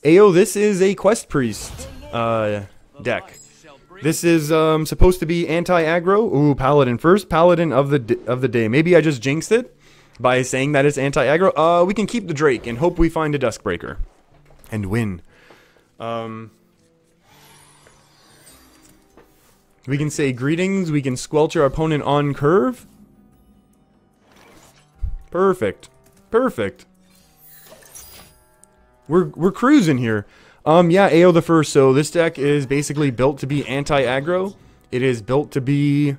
Ayo, this is a Quest Priest deck. This is supposed to be anti-aggro. Ooh, Paladin. First Paladin of the day. Maybe I just jinxed it by saying that it's anti-aggro. We can keep the Drake and hope we find a Duskbreaker. And win. We can say greetings. We can squelch our opponent on curve. Perfect. Perfect. We're cruising here. Yeah, AO the first. So this deck is basically built to be anti-aggro. It is built to be...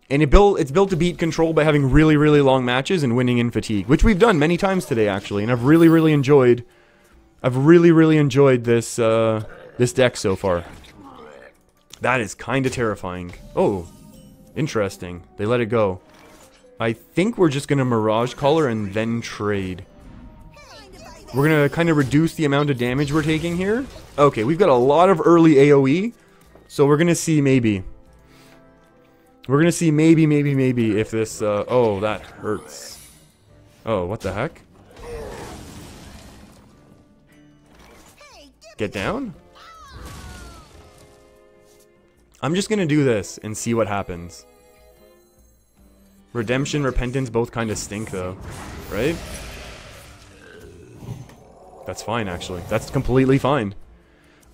And it's built to beat control by having really, really long matches and winning in fatigue. Which we've done many times today, actually. And I've really, really enjoyed... this, this deck so far. That is kind of terrifying. Oh, interesting. They let it go. I think we're just going to Mirage Caller and then trade. We're going to kind of reduce the amount of damage we're taking here. Okay, we've got a lot of early AoE. So we're going to see maybe. We're going to see maybe if this... oh, that hurts. Oh, what the heck? Get down? I'm just going to do this and see what happens. Redemption, Repentance both kind of stink though. Right? That's fine, actually. That's completely fine.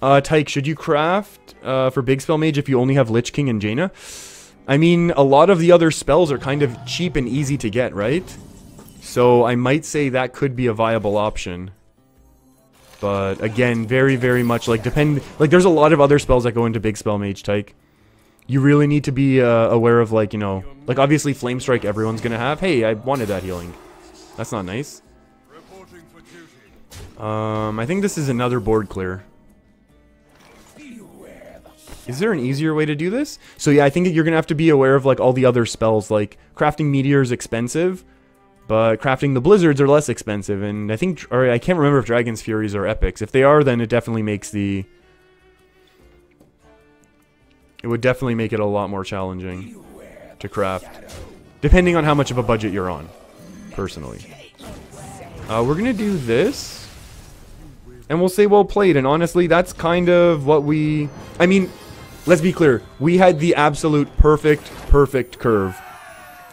Tyke, should you craft for Big Spell Mage if you only have Lich King and Jaina? I mean, a lot of the other spells are kind of cheap and easy to get, right? So I might say that could be a viable option. But again, very, very much like there's a lot of other spells that go into Big Spell Mage, Tyke. You really need to be aware of, like, you know, like obviously Flame Strike everyone's gonna have. Hey, I wanted that healing. That's not nice. I think this is another board clear. Is there an easier way to do this? So yeah, I think you're gonna have to be aware of like all the other spells. Like crafting Meteor is expensive, but crafting the Blizzards are less expensive. And I think, or I can't remember if Dragon's Furies are epics. If they are, then it definitely makes the... It would definitely make it a lot more challenging to craft, depending on how much of a budget you're on, personally. We're gonna do this, and we'll say well played, and honestly, that's kind of what we... I mean, let's be clear, we had the absolute perfect curve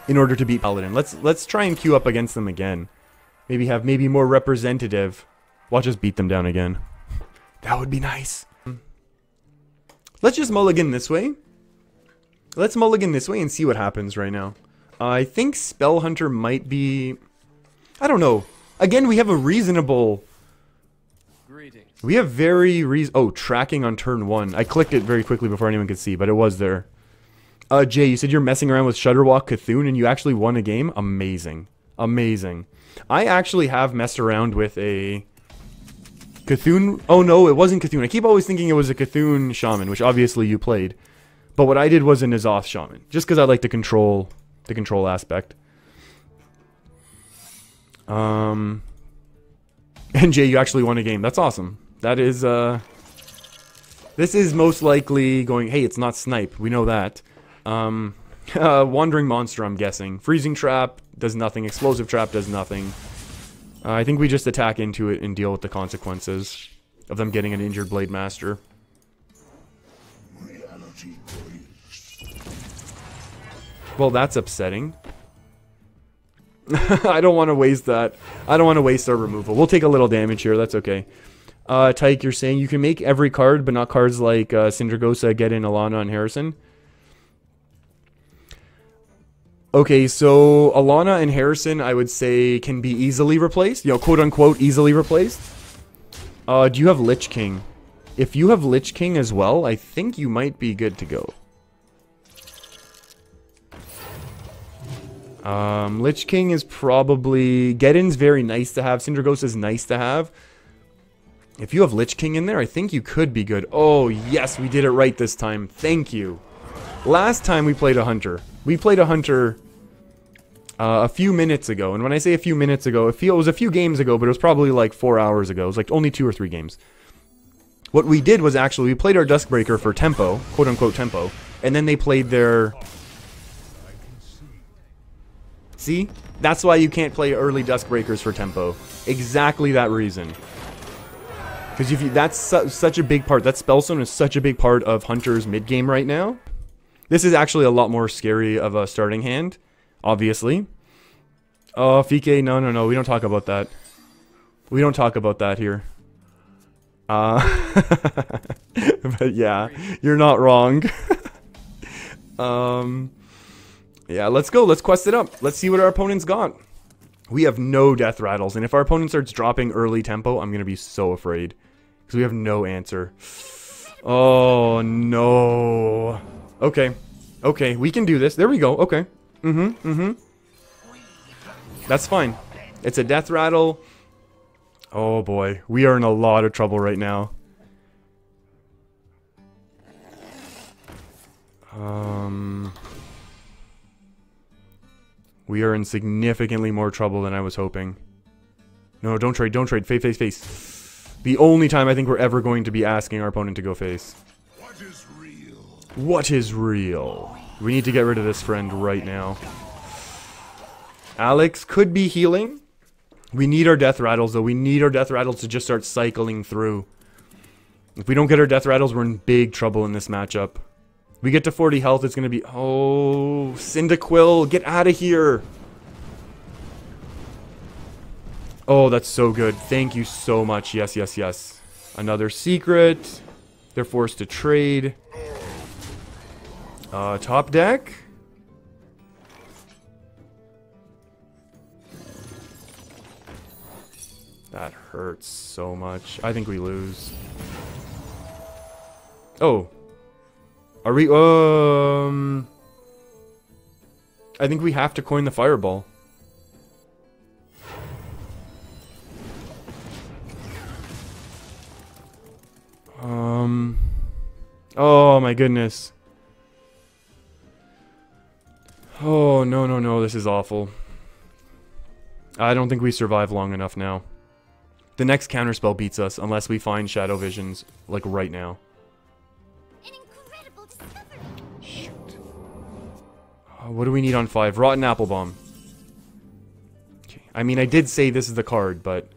in order to beat Paladin. Let's try and queue up against them again. Maybe more representative. Watch us beat them down again. That would be nice. Let's just mulligan this way. Let's mulligan this way and see what happens right now. I think Spell Hunter might be... I don't know. Again, we have a reasonable... We have very Oh, tracking on turn 1. I clicked it very quickly before anyone could see, but it was there. Jay, you said you're messing around with Shudderwalk Cthulhu and you actually won a game? Amazing. Amazing. I actually have messed around with a... Cthulhu? Oh no, it wasn't Cthulhu. I keep always thinking it was a Cthulhu Shaman, which obviously you played. But what I did was a N'Zoth Shaman, just because I like the control aspect. And Jay, you actually won a game. That's awesome. That is, this is most likely going, hey, it's not Snipe. We know that. Wandering Monster, I'm guessing. Freezing Trap does nothing. Explosive Trap does nothing. I think we just attack into it and deal with the consequences of them getting an injured Blade Master. Well, that's upsetting. I don't want to waste that. I don't want to waste our removal. We'll take a little damage here. That's okay. Tyke, you're saying you can make every card, but not cards like Syndragosa, Get In, Alana, and Harrison. Okay, so Alana and Harrison, I would say, can be easily replaced. You know, quote-unquote, easily replaced. Do you have Lich King? If you have Lich King as well, I think you might be good to go. Lich King is probably... Get-In's very nice to have. Syndragosa's nice to have. If you have Lich King in there, I think you could be good. Oh, yes, we did it right this time. Thank you. Last time we played a Hunter. We played a Hunter... a few minutes ago, and when I say a few minutes ago, it was a few games ago, but it was probably like 4 hours ago. It was like only 2 or 3 games. What we did was actually, we played our Duskbreaker for tempo, quote-unquote tempo, and then they played their... See? That's why you can't play early Duskbreakers for tempo. Exactly that reason. Because if you, that's such a big part. That Spellstone is such a big part of Hunter's mid game right now. This is actually a lot more scary of a starting hand, obviously. Oh, Fike, no, we don't talk about that. We don't talk about that here. But yeah, you're not wrong. Yeah, let's go. Let's quest it up. Let's see what our opponent's got. We have no death rattles, and if our opponent starts dropping early tempo, I'm gonna be so afraid because we have no answer. Oh no. Okay, okay, we can do this. There we go. Okay. That's fine. It's a death rattle. Oh boy, we are in a lot of trouble right now. We are in significantly more trouble than I was hoping. No, don't trade, don't trade. Face, face, face. The only time I think we're ever going to be asking our opponent to go face. What is real? What is real? We need to get rid of this friend right now. Alex could be healing. We need our death rattles, though. We need our death rattles to just start cycling through. If we don't get our death rattles, we're in big trouble in this matchup. We get to 40 health, it's going to be... Oh, Cyndaquil, get out of here. Oh, that's so good. Thank you so much. Yes, yes, yes. Another secret. They're forced to trade. Top deck. That hurts so much. I think we lose. Oh. Are we, I think we have to coin the fireball. Oh my goodness. Oh, no, no, no, this is awful. I don't think we survive long enough now. The next counterspell beats us unless we find Shadow Visions, like, right now. An incredible discovery. Shoot. What do we need on 5? Rotten Apple Bomb. Okay. I mean, I did say this is the card, but...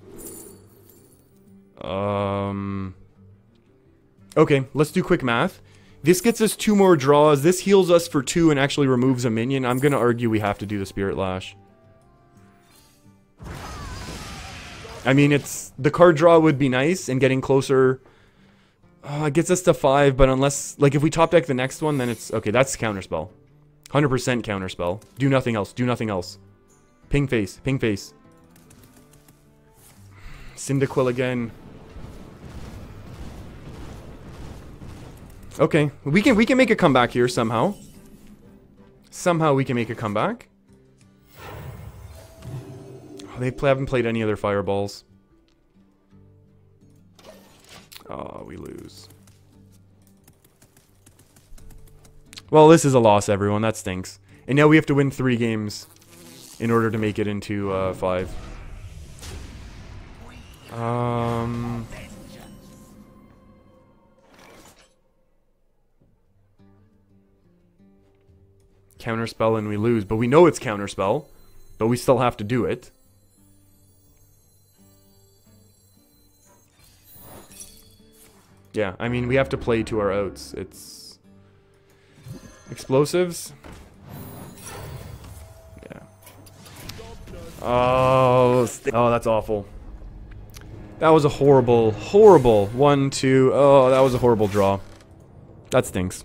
Okay, let's do quick math. This gets us 2 more draws. This heals us for 2 and actually removes a minion. I'm gonna argue we have to do the Spirit Lash. I mean, it's... The card draw would be nice, and getting closer... it gets us to 5, but unless... Like, if we top deck the next one, then it's... Okay, that's counterspell. 100% counterspell. Do nothing else. Do nothing else. Ping face. Ping face. Cyndaquil again. Okay, we can make a comeback here somehow. Somehow we can make a comeback. Oh, they haven't played any other fireballs. Oh, we lose. Well, this is a loss, everyone. That stinks. And now we have to win 3 games in order to make it into 5. Counterspell and we lose, but we know it's counterspell, but we still have to do it. Yeah, I mean, we have to play to our outs. It's... Explosives? Yeah. Oh, that's awful. That was a horrible, horrible 1, 2. Oh, that was a horrible draw. That stinks.